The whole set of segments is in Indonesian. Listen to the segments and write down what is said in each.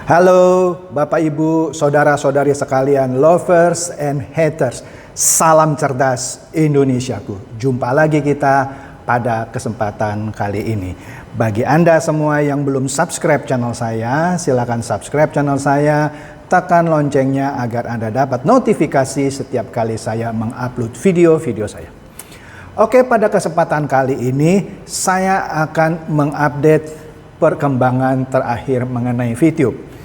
Halo Bapak Ibu, saudara-saudari sekalian, lovers and haters. Salam cerdas Indonesiaku. Jumpa lagi kita pada kesempatan kali ini. Bagi Anda semua yang belum subscribe channel saya, silakan subscribe channel saya, tekan loncengnya agar Anda dapat notifikasi setiap kali saya mengupload video-video saya. Oke, pada kesempatan kali ini saya akan mengupdate perkembangan terakhir mengenai VTube.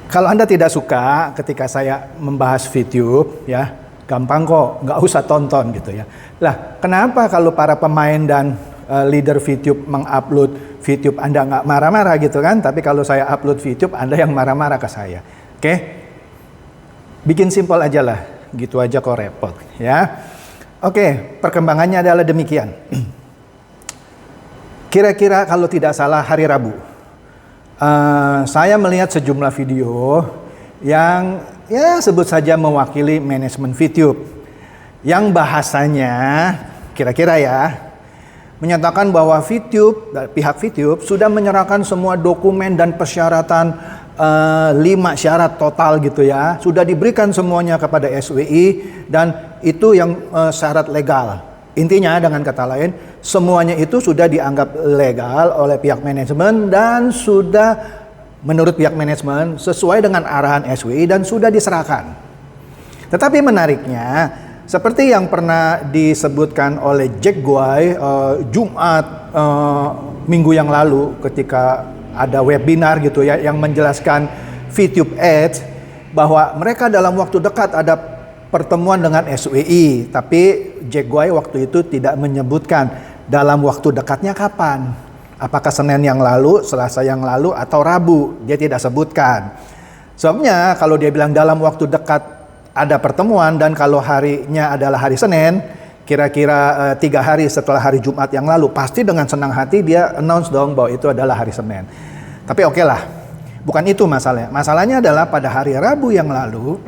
Kalau Anda tidak suka ketika saya membahas VTube, ya gampang kok, nggak usah tonton gitu ya. Lah, kenapa kalau para pemain dan leader VTube mengupload VTube Anda nggak marah-marah gitu kan? Tapi kalau saya upload VTube Anda yang marah-marah ke saya. Oke? Bikin simpel aja lah, gitu aja kok repot ya. Oke, perkembangannya adalah demikian. Kira-kira kalau tidak salah hari Rabu, saya melihat sejumlah video yang ya sebut saja mewakili manajemen VTube, yang bahasanya kira-kira ya menyatakan bahwa VTube, pihak VTube sudah menyerahkan semua dokumen dan persyaratan 5 syarat total gitu ya, sudah diberikan semuanya kepada SWI dan itu yang syarat legal. Intinya dengan kata lain, semuanya itu sudah dianggap legal oleh pihak manajemen dan sudah menurut pihak manajemen sesuai dengan arahan SWI dan sudah diserahkan. Tetapi menariknya, seperti yang pernah disebutkan oleh Jack Guy Jumat minggu yang lalu ketika ada webinar gitu ya yang menjelaskan VTube Ads, bahwa mereka dalam waktu dekat ada pertemuan dengan SWI, tapi Jack Guy waktu itu tidak menyebutkan dalam waktu dekatnya kapan. Apakah Senin yang lalu, Selasa yang lalu, atau Rabu, dia tidak sebutkan. Soalnya kalau dia bilang dalam waktu dekat ada pertemuan dan kalau harinya adalah hari Senin, kira-kira 3 hari setelah hari Jumat yang lalu, pasti dengan senang hati dia announce dong bahwa itu adalah hari Senin. Tapi oke lah, bukan itu masalahnya. Masalahnya adalah pada hari Rabu yang lalu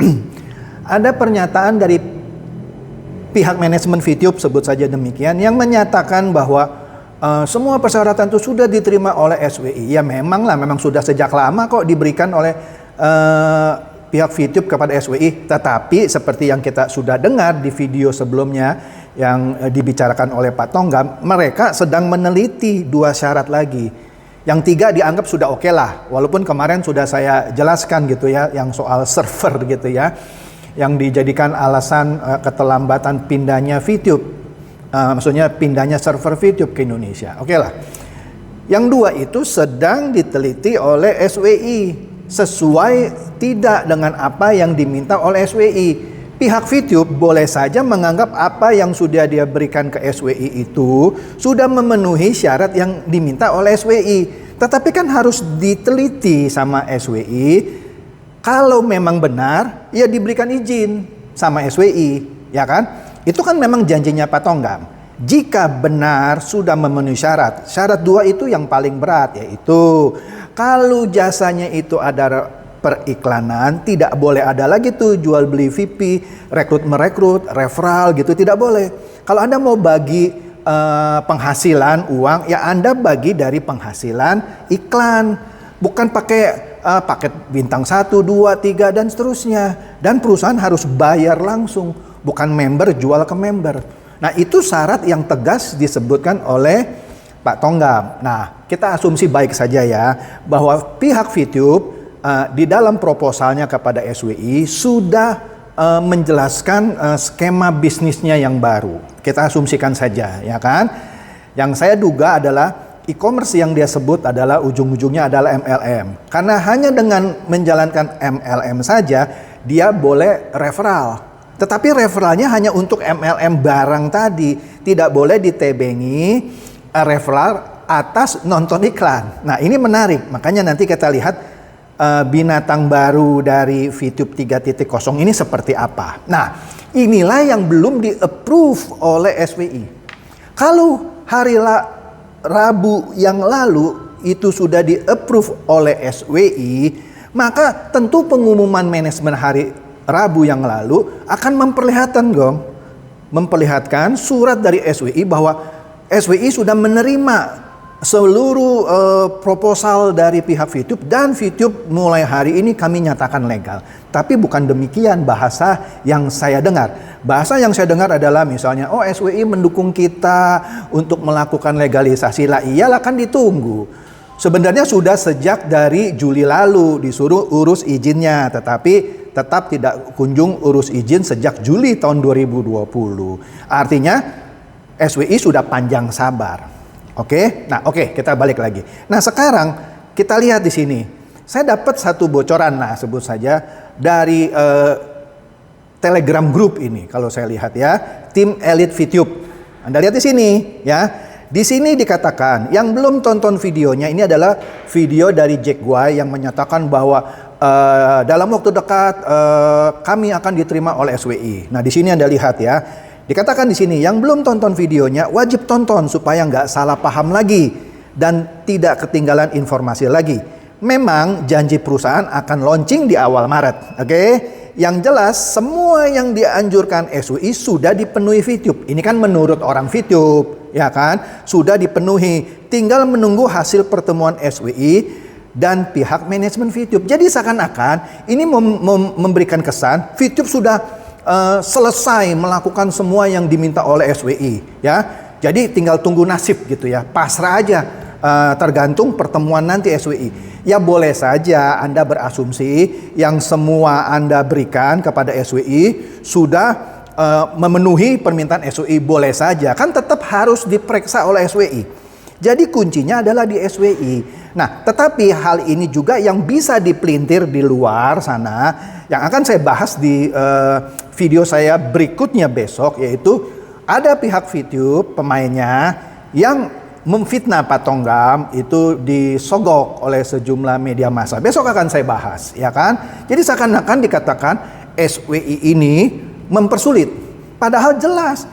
ada pernyataan dari pihak manajemen VTube, sebut saja demikian, yang menyatakan bahwa semua persyaratan itu sudah diterima oleh SWI. Ya memang sudah sejak lama kok diberikan oleh pihak VTube kepada SWI. Tetapi seperti yang kita sudah dengar di video sebelumnya yang dibicarakan oleh Pak Tonggam, mereka sedang meneliti 2 syarat lagi. Yang 3 dianggap sudah oke lah, walaupun kemarin sudah saya jelaskan gitu ya, yang soal server gitu ya, yang dijadikan alasan keterlambatan pindahnya VTube, maksudnya pindahnya server VTube ke Indonesia. Oke lah. Yang 2 itu sedang diteliti oleh SWI sesuai tidak dengan apa yang diminta oleh SWI. Pihak VTube boleh saja menganggap apa yang sudah dia berikan ke SWI itu sudah memenuhi syarat yang diminta oleh SWI. Tetapi kan harus diteliti sama SWI. Kalau memang benar, ya diberikan izin sama SWI, ya kan? Itu kan memang janjinya Pak Tonggam. Jika benar sudah memenuhi syarat, syarat 2 itu yang paling berat, yaitu kalau jasanya itu ada periklanan, tidak boleh ada lagi tuh jual beli VIP, rekrut merekrut, referral gitu, tidak boleh. Kalau Anda mau bagi penghasilan uang, ya Anda bagi dari penghasilan iklan, bukan pakai paket bintang 1, 2, 3 dan seterusnya. Dan perusahaan harus bayar langsung, bukan member jual ke member. Nah, itu syarat yang tegas disebutkan oleh Pak Tonggam. Nah, kita asumsi baik saja ya bahwa pihak VTube di dalam proposalnya kepada SWI sudah menjelaskan skema bisnisnya yang baru. Kita asumsikan saja ya kan. Yang saya duga adalah e-commerce yang dia sebut adalah ujung-ujungnya adalah MLM. Karena hanya dengan menjalankan MLM saja dia boleh referral. Tetapi referralnya hanya untuk MLM barang tadi, tidak boleh ditebengi referral atas nonton iklan. Nah, ini menarik. Makanya nanti kita lihat binatang baru dari VTube 3.0 ini seperti apa. Nah, inilah yang belum di-approve oleh SWI. Kalau hari Rabu yang lalu itu sudah di-approve oleh SWI, maka tentu pengumuman manajemen hari Rabu yang lalu akan memperlihatkan surat dari SWI bahwa SWI sudah menerima seluruh proposal dari pihak VTube, dan VTube mulai hari ini kami nyatakan legal. Tapi bukan demikian bahasa yang saya dengar. Bahasa yang saya dengar adalah misalnya, oh SWI mendukung kita untuk melakukan legalisasi. Lah iyalah, kan ditunggu. Sebenarnya sudah sejak dari Juli lalu disuruh urus izinnya, tetapi tetap tidak kunjung urus izin sejak Juli tahun 2020. Artinya SWI sudah panjang sabar. Oke, nah kita balik lagi. Nah sekarang kita lihat di sini. Saya dapat satu bocoran, nah sebut saja dari Telegram group ini. Kalau saya lihat ya, tim Elite VTube. Anda lihat di sini ya. Di sini dikatakan, yang belum tonton videonya, ini adalah video dari Jack Guy yang menyatakan bahwa dalam waktu dekat kami akan diterima oleh SWI. Nah di sini Anda lihat ya. Dikatakan di sini, yang belum tonton videonya wajib tonton supaya nggak salah paham lagi dan tidak ketinggalan informasi lagi. Memang janji perusahaan akan launching di awal Maret, oke? Yang jelas semua yang dianjurkan SWI sudah dipenuhi VTube. Ini kan menurut orang VTube, ya kan? Sudah dipenuhi. Tinggal menunggu hasil pertemuan SWI dan pihak manajemen VTube. Jadi seakan-akan ini memberikan kesan VTube sudah selesai melakukan semua yang diminta oleh SWI, ya. Jadi tinggal tunggu nasib gitu ya, pasrah aja, tergantung pertemuan nanti SWI. Ya boleh saja Anda berasumsi yang semua Anda berikan kepada SWI sudah memenuhi permintaan SWI, boleh saja, kan tetap harus diperiksa oleh SWI. Jadi kuncinya adalah di SWI. Nah, tetapi hal ini juga yang bisa dipelintir di luar sana, yang akan saya bahas di video saya berikutnya besok, yaitu ada pihak VTube pemainnya yang memfitnah Pak Tonggam, itu disogok oleh sejumlah media massa. Besok akan saya bahas, ya kan? Jadi seakan-akan dikatakan SWI ini mempersulit. Padahal jelas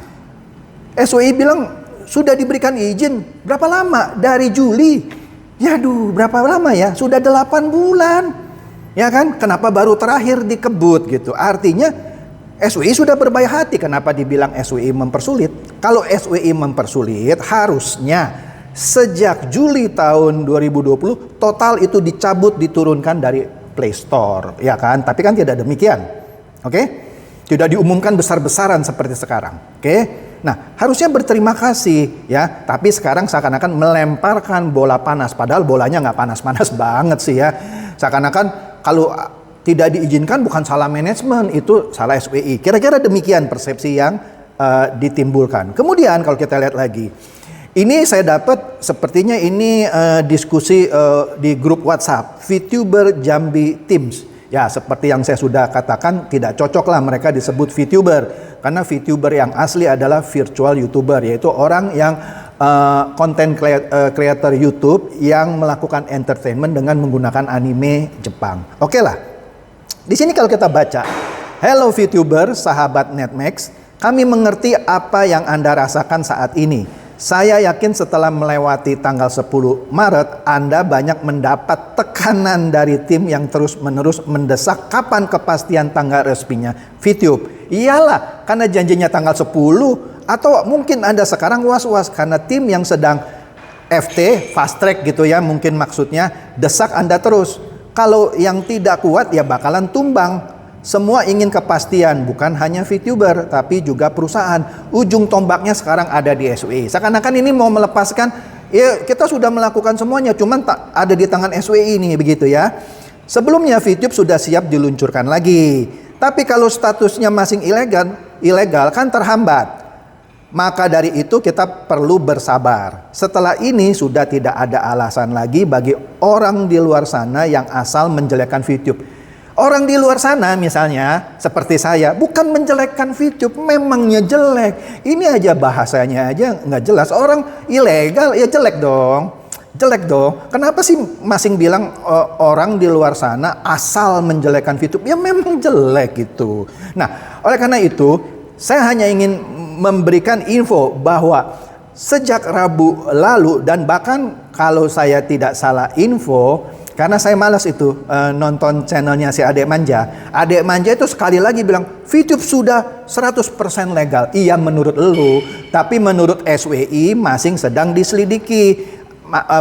SWI bilang sudah diberikan izin berapa lama? Dari Juli. Yaduh, berapa lama ya? Sudah 8 bulan. Ya kan? Kenapa baru terakhir dikebut gitu? Artinya SWI sudah berbaik hati. Kenapa dibilang SWI mempersulit? Kalau SWI mempersulit, harusnya sejak Juli tahun 2020 total itu dicabut, diturunkan dari Play Store, ya kan? Tapi kan tidak demikian. Oke? Tidak diumumkan besar-besaran seperti sekarang. Oke? Nah, harusnya berterima kasih ya, tapi sekarang seakan-akan melemparkan bola panas, padahal bolanya nggak panas-panas banget sih ya. Seakan-akan kalau tidak diizinkan bukan salah manajemen, itu salah SWI. Kira-kira demikian persepsi yang ditimbulkan. Kemudian kalau kita lihat lagi, ini saya dapat sepertinya ini diskusi di grup WhatsApp VTuber Jambi Teams. Ya, seperti yang saya sudah katakan, tidak cocok lah mereka disebut VTuber. Karena VTuber yang asli adalah virtual YouTuber, yaitu orang yang content creator YouTube yang melakukan entertainment dengan menggunakan anime Jepang. Oke lah. Di sini kalau kita baca, hello VTuber, sahabat Netmax, kami mengerti apa yang Anda rasakan saat ini. Saya yakin setelah melewati tanggal 10 Maret, Anda banyak mendapat tekanan dari tim yang terus-menerus mendesak kapan kepastian tanggal resminya VTube. Iyalah, karena janjinya tanggal 10, atau mungkin Anda sekarang was-was karena tim yang sedang FT, fast track gitu ya, mungkin maksudnya desak Anda terus. Kalau yang tidak kuat ya bakalan tumbang. Semua ingin kepastian, bukan hanya VTuber, tapi juga perusahaan. Ujung tombaknya sekarang ada di SWI. Seakan-akan ini mau melepaskan, ya kita sudah melakukan semuanya, cuman tak ada di tangan SWI ini, begitu ya. Sebelumnya VTube sudah siap diluncurkan lagi. Tapi kalau statusnya masih ilegal kan terhambat. Maka dari itu kita perlu bersabar. Setelah ini sudah tidak ada alasan lagi bagi orang di luar sana yang asal menjelekkan VTube. Orang di luar sana misalnya seperti saya bukan menjelekkan VTube, memangnya jelek. Ini aja bahasanya aja nggak jelas. Orang ilegal ya jelek dong. Jelek dong. Kenapa sih masing bilang orang di luar sana asal menjelekkan VTube? Ya memang jelek gitu. Nah, oleh karena itu saya hanya ingin memberikan info bahwa sejak Rabu lalu, dan bahkan kalau saya tidak salah info, karena saya malas itu nonton channelnya si Adek Manja. Adek Manja itu sekali lagi bilang VTube sudah 100% legal. Iya menurut lu, tapi menurut SWI masing sedang diselidiki.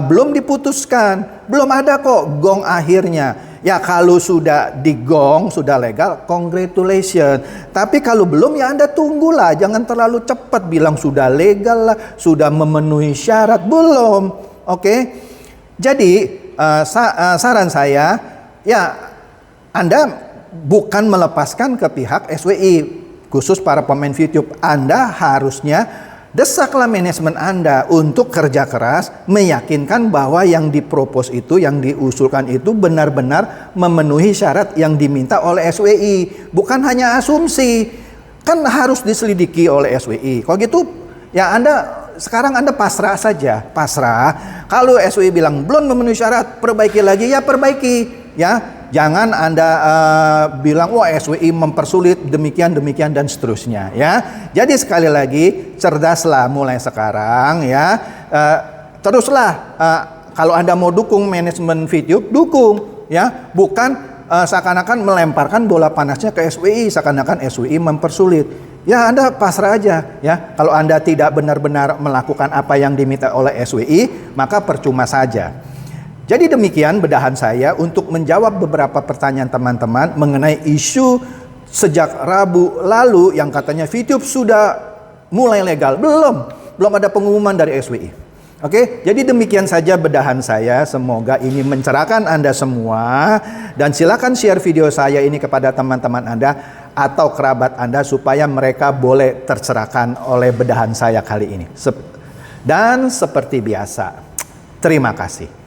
belum diputuskan, belum ada kok gong akhirnya. Ya kalau sudah digong, sudah legal, congratulations. Tapi kalau belum ya Anda tunggulah, jangan terlalu cepat bilang sudah legal lah, sudah memenuhi syarat, belum. Oke. Jadi saran saya, ya Anda bukan melepaskan ke pihak SWI, khusus para pemain VTube. Anda harusnya desaklah manajemen Anda untuk kerja keras, meyakinkan bahwa yang dipropos itu, yang diusulkan itu benar-benar memenuhi syarat yang diminta oleh SWI. Bukan hanya asumsi, kan harus diselidiki oleh SWI. Kalau gitu, ya sekarang Anda pasrah saja, pasrah. Kalau SWI bilang belum memenuhi syarat, perbaiki lagi, ya perbaiki. Ya, jangan Anda bilang wah SWI mempersulit demikian dan seterusnya ya. Jadi sekali lagi cerdaslah mulai sekarang ya. Teruslah kalau Anda mau dukung manajemen VTube, dukung ya. Bukan seakan-akan melemparkan bola panasnya ke SWI, seakan-akan SWI mempersulit. Ya Anda pasrah aja ya. Kalau Anda tidak benar-benar melakukan apa yang diminta oleh SWI, maka percuma saja. Jadi demikian bedahan saya untuk menjawab beberapa pertanyaan teman-teman mengenai isu sejak Rabu lalu yang katanya VTube sudah mulai legal. Belum ada pengumuman dari SWI. Oke, jadi demikian saja bedahan saya. Semoga ini mencerahkan Anda semua. Dan silakan share video saya ini kepada teman-teman Anda atau kerabat Anda supaya mereka boleh tercerahkan oleh bedahan saya kali ini. Dan seperti biasa, terima kasih.